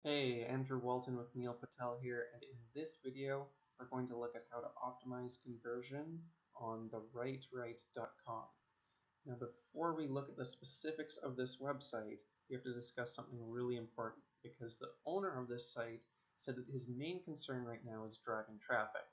Hey, Andrew Walton with Neil Patel here, and in this video we're going to look at how to optimize conversion on therightwrite.com. Now before we look at the specifics of this website, we have to discuss something really important because the owner of this site said that his main concern right now is driving traffic.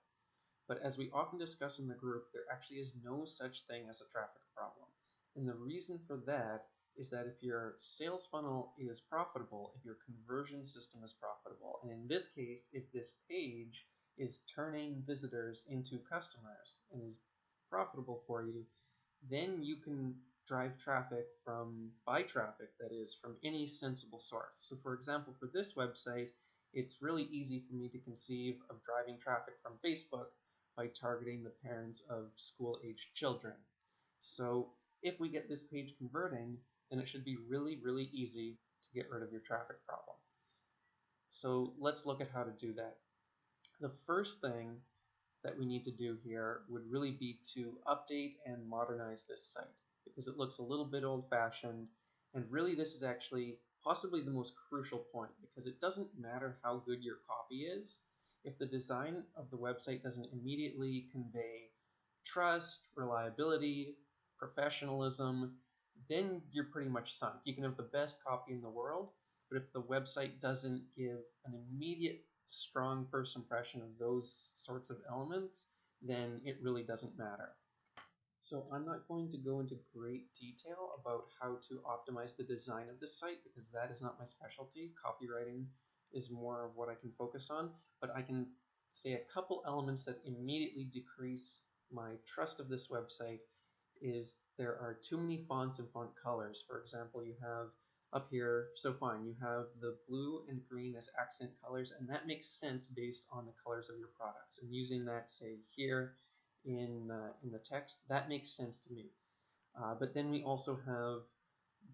But as we often discuss in the group, there actually is no such thing as a traffic problem. And the reason for that is that if your sales funnel is profitable, if your conversion system is profitable, and in this case, if this page is turning visitors into customers and is profitable for you, then you can drive traffic buy traffic that is, from any sensible source. So for example, for this website, it's really easy for me to conceive of driving traffic from Facebook by targeting the parents of school-aged children. So if we get this page converting, then it should be really, really easy to get rid of your traffic problem. So let's look at how to do that. The first thing that we need to do here would really be to update and modernize this site because it looks a little bit old-fashioned, and really this is actually possibly the most crucial point because it doesn't matter how good your copy is if the design of the website doesn't immediately convey trust, reliability, professionalism, then you're pretty much sunk. You can have the best copy in the world, but if the website doesn't give an immediate strong first impression of those sorts of elements, then it really doesn't matter. So I'm not going to go into great detail about how to optimize the design of this site because that is not my specialty. Copywriting is more of what I can focus on, but I can say a couple elements that immediately decrease my trust of this website is there are too many fonts and font colors. For example, you have up here, so fine, you have the blue and green as accent colors, and that makes sense based on the colors of your products. And using that, say, here in the text, that makes sense to me. But then we also have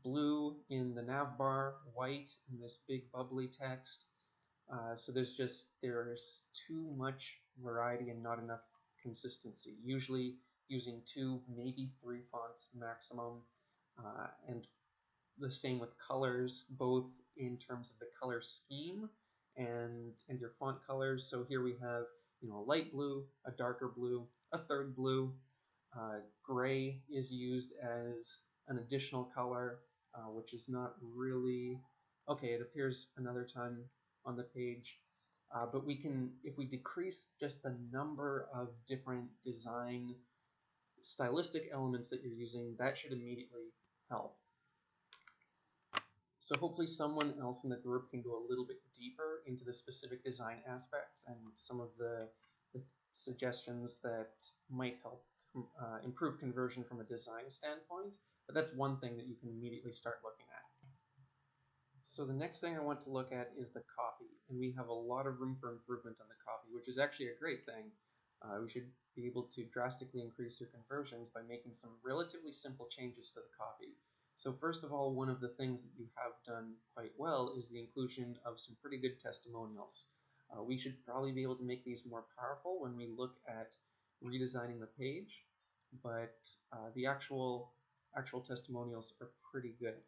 blue in the nav bar, white in this big bubbly text. So there's too much variety and not enough consistency. Usually using 2, maybe 3 fonts maximum, and the same with colors, both in terms of the color scheme and your font colors. So here we have a light blue, a darker blue, a third blue. Gray is used as an additional color, which is not really okay. It appears another time on the page, but we can, if we decrease just the number of different design stylistic elements that you're using, that should immediately help. So hopefully someone else in the group can go a little bit deeper into the specific design aspects and some of the suggestions that might help improve conversion from a design standpoint. But that's one thing that you can immediately start looking at. So the next thing I want to look at is the copy, and we have a lot of room for improvement on the copy, which is actually a great thing. We should be able to drastically increase your conversions by making some relatively simple changes to the copy. So first of all, one of the things that you have done quite well is the inclusion of some pretty good testimonials. We should probably be able to make these more powerful when we look at redesigning the page, but the actual testimonials are pretty good.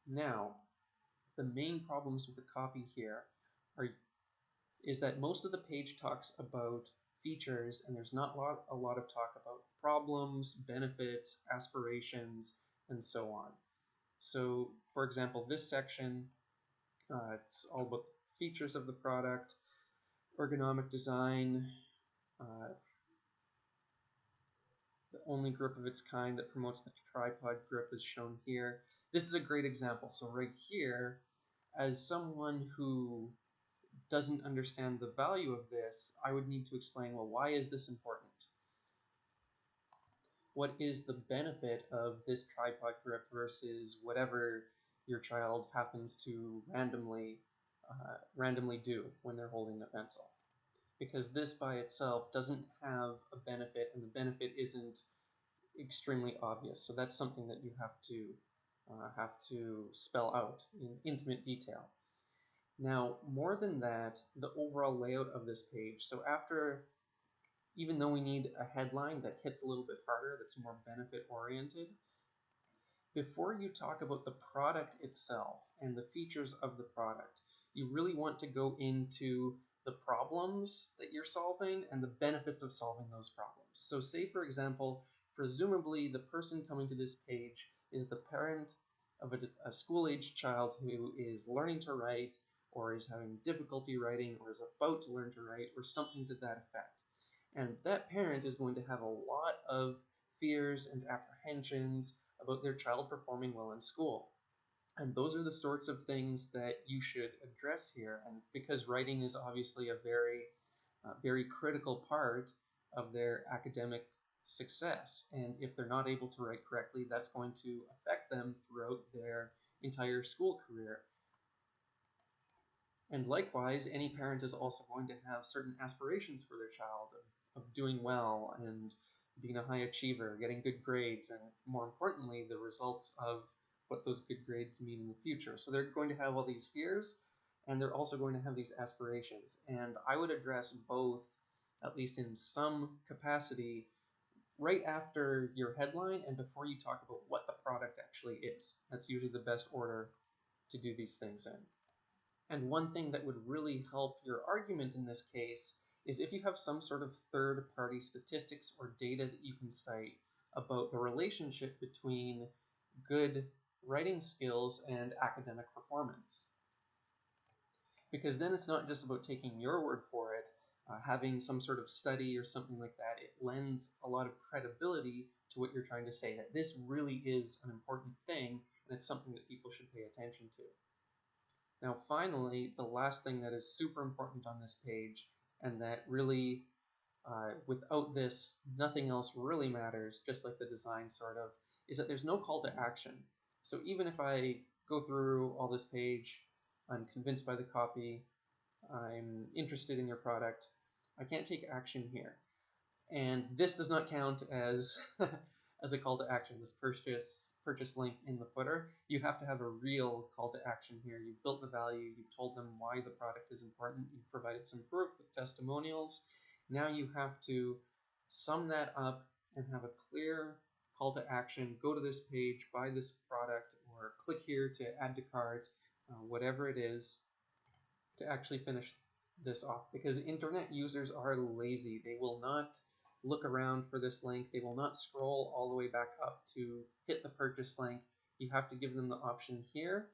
Now, the main problems with the copy here is that most of the page talks about features and there's not a lot of talk about problems, benefits, aspirations, and so on. So for example, this section, it's all about features of the product, ergonomic design, the only grip of its kind that promotes the tripod grip is shown here. This is a great example. So right here, as someone who doesn't understand the value of this, I would need to explain, well, why is this important? What is the benefit of this tripod grip versus whatever your child happens to randomly do when they're holding a pencil? Because this by itself doesn't have a benefit, and the benefit isn't extremely obvious. So that's something that you have to spell out in intimate detail. Now, more than that, the overall layout of this page. So even though we need a headline that hits a little bit harder, that's more benefit oriented, before you talk about the product itself and the features of the product, you really want to go into the problems that you're solving and the benefits of solving those problems. So say, for example, presumably the person coming to this page is the parent of a school-aged child who is learning to write, or is having difficulty writing, or is about to learn to write, or something to that effect. And that parent is going to have a lot of fears and apprehensions about their child performing well in school. And those are the sorts of things that you should address here. And because writing is obviously a very critical part of their academic success, and if they're not able to write correctly, that's going to affect them throughout their entire school career. And likewise, any parent is also going to have certain aspirations for their child of doing well and being a high achiever, getting good grades, and more importantly, the results of what those good grades mean in the future. So they're going to have all these fears, and they're also going to have these aspirations. And I would address both, at least in some capacity, right after your headline and before you talk about what the product actually is. That's usually the best order to do these things in. And one thing that would really help your argument in this case is if you have some sort of third-party statistics or data that you can cite about the relationship between good writing skills and academic performance. Because then it's not just about taking your word for it, having some sort of study or something like that. It lends a lot of credibility to what you're trying to say, that this really is an important thing, and it's something that people should pay attention to. Now finally, the last thing that is super important on this page, and that really, without this, nothing else really matters, just like the design sort of, is that there's no call to action. So even if I go through all this page, I'm convinced by the copy, I'm interested in your product, I can't take action here. And this does not count as as a call to action, this purchase link in the footer. You have to have a real call to action here. You've built the value, you've told them why the product is important, you've provided some proof with testimonials. Now you have to sum that up and have a clear call to action. Go to this page, buy this product, or click here to add to cart, whatever it is, to actually finish this off. Because internet users are lazy. They will not look around for this link. They will not scroll all the way back up to hit the purchase link. You have to give them the option here,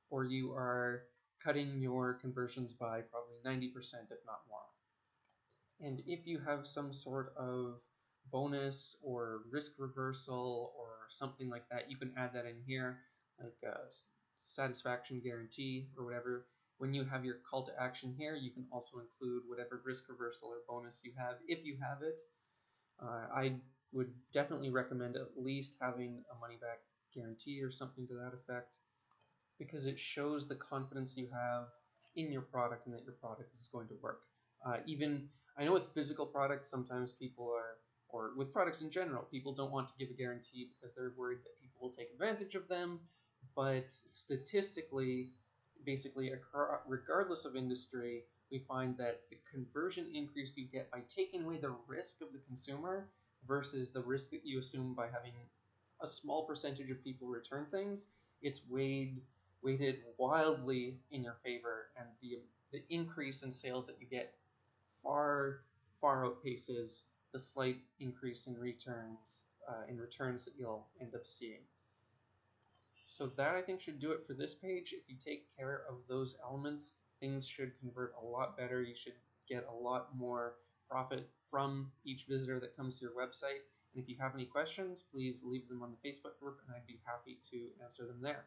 or you are cutting your conversions by probably 90%, if not more. And if you have some sort of bonus or risk reversal or something like that, you can add that in here, like a satisfaction guarantee or whatever. When you have your call to action here, you can also include whatever risk reversal or bonus you have, if you have it. I would definitely recommend at least having a money-back guarantee or something to that effect, because it shows the confidence you have in your product and that your product is going to work. Even, I know with physical products, sometimes people are, or with products in general, people don't want to give a guarantee because they're worried that people will take advantage of them, but statistically, basically, regardless of industry, we find that the conversion increase you get by taking away the risk of the consumer versus the risk that you assume by having a small percentage of people return things, it's weighted wildly in your favor, and the increase in sales that you get far outpaces the slight increase in returns that you'll end up seeing. So that, I think, should do it for this page. If you take care of those elements, things should convert a lot better. You should get a lot more profit from each visitor that comes to your website. And if you have any questions, please leave them on the Facebook group, and I'd be happy to answer them there.